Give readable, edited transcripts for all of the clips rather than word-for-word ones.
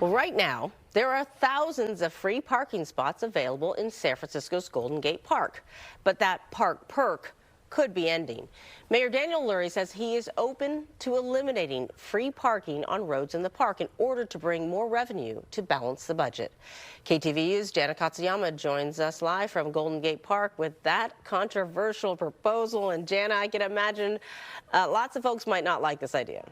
Well, right now, there are thousands of free parking spots available in San Francisco's Golden Gate Park, but that park perk could be ending. Mayor Daniel Lurie says he is open to eliminating free parking on roads in the park in order to bring more revenue to balance the budget. KTVU's Jana Katsuyama joins us live from Golden Gate Park with that controversial proposal. And Jana, I can imagine lots of folks might not like this idea.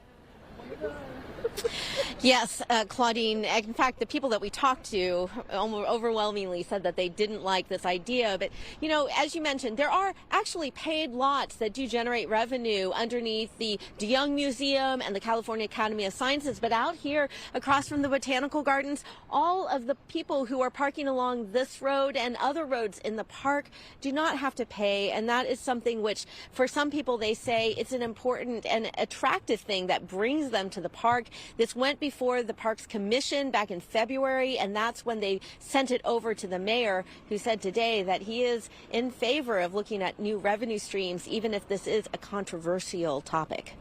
Yes, Claudine. In fact, the people that we talked to overwhelmingly said that they didn't like this idea. But, you know, as you mentioned, there are actually paid lots that do generate revenue underneath the DeYoung Museum and the California Academy of Sciences. But out here across from the Botanical Gardens, all of the people who are parking along this road and other roads in the park do not have to pay. And that is something which, for some people, they say it's an important and attractive thing that brings them to the park. This went before the Parks Commission back in February, and that's when they sent it over to the mayor, who said today that he is in favor of looking at new revenue streams, even if this is a controversial topic.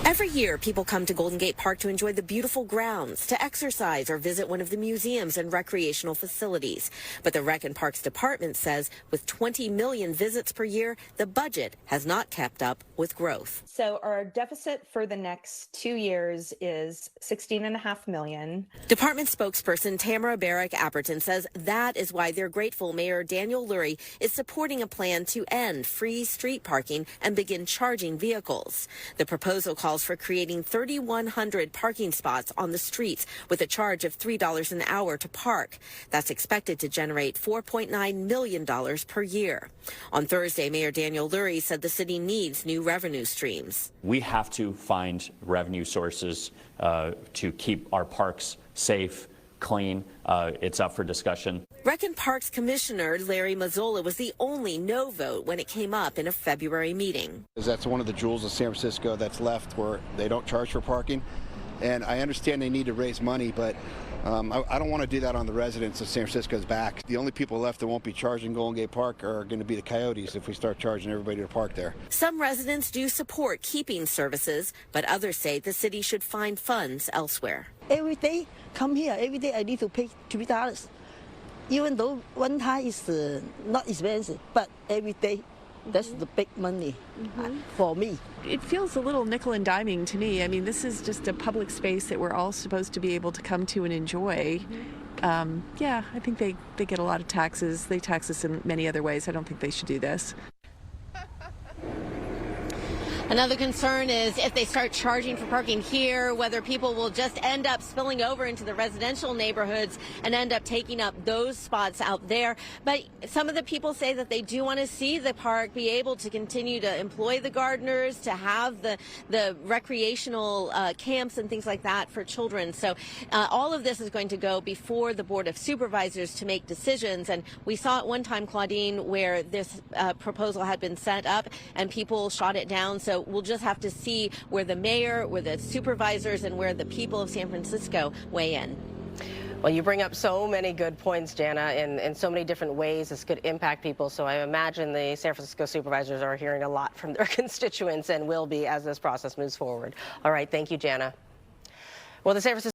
Every year, people come to Golden Gate Park to enjoy the beautiful grounds, to exercise or visit one of the museums and recreational facilities. But the Rec and Parks Department says with 20 million visits per year, the budget has not kept up with growth. So our deficit for the next 2 years is $16.5 million. Department spokesperson Tamara Barrick-Apperton says that is why they're grateful Mayor Daniel Lurie is supporting a plan to end free street parking and begin charging vehicles. The proposal calls for creating 3,100 parking spots on the streets with a charge of $3 an hour to park. That's expected to generate $4.9 million per year. On Thursday, Mayor Daniel Lurie said the city needs new revenue streams. We have to find revenue sources to keep our parks safe, clean. It's up for discussion. Rec and Parks Commissioner Larry Mazzola was the only no vote when it came up in a February meeting. That's one of the jewels of San Francisco that's left where they don't charge for parking. And I understand they need to raise money, but I don't want to do that on the residents of San Francisco's back. The only people left that won't be charging Golden Gate Park are going to be the coyotes if we start charging everybody to park there. Some residents do support keeping services, but others say the city should find funds elsewhere. Every day, come here, every day I need to pay $3. Even though one time is not expensive, but every day, that's the big money for me. It feels a little nickel and diming to me. I mean, this is just a public space that we're all supposed to be able to come to and enjoy. Yeah, I think they get a lot of taxes. They tax us in many other ways. I don't think they should do this. Another concern is if they start charging for parking here, whether people will just end up spilling over into the residential neighborhoods and end up taking up those spots out there. But some of the people say that they do want to see the park be able to continue to employ the gardeners, to have the recreational camps and things like that for children. So all of this is going to go before the Board of Supervisors to make decisions. And we saw at one time, Claudine, where this proposal had been set up and people shot it down. So we'll just have to see where the mayor, where the supervisors, and where the people of San Francisco weigh in. Well, you bring up so many good points, Jana, in so many different ways this could impact people. So I imagine the San Francisco supervisors are hearing a lot from their constituents and will be as this process moves forward. All right. Thank you, Jana. Well, the San Francisco